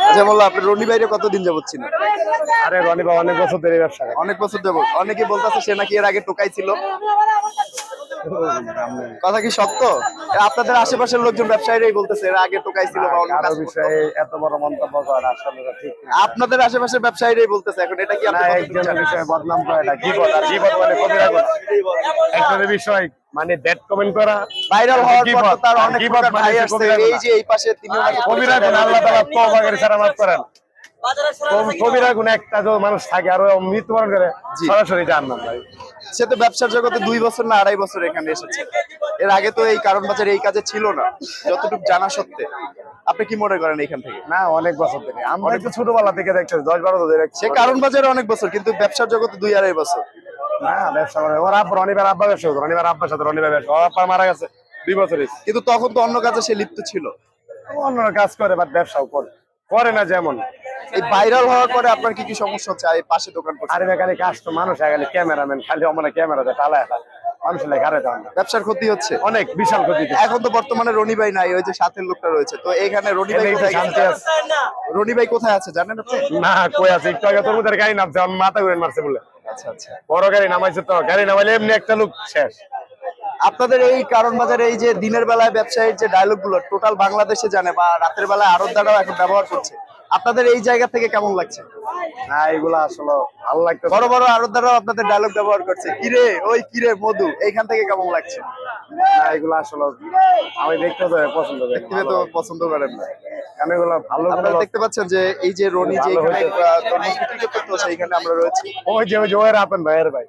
আচ্ছা বললো, আপনি রনি ভাইরে কতদিন যাবত চিনেন? আরে রনি ভাই অনেক বছর ধরে ব্যবসা করে। অনেক বছর যাবত। অনেকে বলতেছে সে নাকি এর আগে টোকাই ছিল, কথা কি সত্য? আপনাদের আশেপাশের লোকজন ব্যবসায়ীরাই বলতেছে এর আগে টোকাই ছিল বা অন্য কারো কাজ করতো। বিষয়ে এত বড় মন্তব্য করা আসলে ঠিক না। আপনাদের আশেপাশের ব্যবসায়ীরাই বলতেছে, এখন এটা কি না, আপনি কতটুকু একজনের জানেন? বিষয়ে বদনাম করা এটা গীবত, আর গীবত মানে কবিরা গুনাহ। একজনের বিষয় মানে ব্যাড কমেন্ট করা ভাইরাল হওয়ার পর তো তার অনেক গীবত প্রকার মানে ভাই হচ্ছে আসছে, কবিরা এই গুনাহ। যে এই পাশে তিনি ওনাকে কবিরা গুনাহ আল্লাহ তাআলা তওবা করে ছাড়া মাফ করেন। কবিরা গুনাহ একটা যে মানুষ থাকে আর মৃত্যুবরণ করে সরাসরি জান্নাত ভাই। সে তো ব্যবসার জগতে 2 বছর না 2.5 বছর এখানে এসেছে, এর আগে তো এই কারণ বাজার এই কাজে ছিল না যতটুকু জানা সত্ত্বে। আপনি কি মনে করেন এখান থেকে? না, অনেক বছর থেকে আমরা একটু ছোটবেলা থেকে দেখতেছি, 10-12 বছর দেখছি। সে কারণ বাজারে অনেক বছর, কিন্তু ব্যবসার জগতে 2-2.5 বছর। না, ব্যবসা করে ওর আব্বা, রনিবার আব্বা ব্যবসা করতো, রনিবার আব্বার সাথে রনিবার ব্যবসা, ওর আব্বা মারা গেছে 2 বছর হয়েছে। কিন্তু তখন তো অন্য কাজে সে লিপ্ত ছিল। অন্য কাজ করে বাট ব্যবসাও করে, করে না যেমন। এই ভাইরাল হওয়ার পরে আপনার কি কি সমস্যা হচ্ছে? এই পাশে দোকান করছে, আরে খালি কাজ তো মানুষ খালি ক্যামেরাম্যান, খালি অমনে ক্যামেরাতে টালা এটা মানুষের লাগে আরে দাও না। ব্যবসার ক্ষতি হচ্ছে অনেক বিশাল ক্ষতি। এখন তো বর্তমানে রনি ভাই নাই, ওই যে সাথের লোকটা রয়েছে, তো এখানে রনি ভাই এমনি কোথায় শান্তি গেছে? আছে। রনি ভাই কোথায় আছে জানেন আপনি? না, কই আছে একটু আগে তোর মধ্যে গাড়ি নামছে, আমি মাথা ঘুরে মারছে বলে। আচ্ছা আচ্ছা। বড় গাড়ি নামাইছে, তো গাড়ি নামাইলে এমনি একটা লোক শেষ। আপনাদের এই কারণ বাজারে এই যে দিনের বেলায় ব্যবসায়ীর যে ডায়লগ গুলো টোটাল বাংলাদেশে জানে, বা রাতের বেলায় আড়তদাররাও এখন ব্যবহার করছে, আপনাদের এই জায়গা থেকে কেমন লাগছে? না, এগুলা আসলে ভালো লাগতো। বড় বড় আড়তদাররাও আপনাদের ডায়লগ ব্যবহার করছে, কিরে ওই কিরে মধু, এইখান থেকে কেমন লাগছে? না, এগুলা আসলে আমি দেখতে তো পছন্দ করি, ব্যক্তিগত তো পছন্দ করেন না। কারণ এগুলা ভালো আপনারা দেখতে পাচ্ছেন যে এই যে রনি যে ভালো এখানে হয়েছে। তরমুজ বিক্রি করতে, সেইখানে আমরা রয়েছি। ওই যে ওই যে ওর আপন ভাইয়ের ভাই।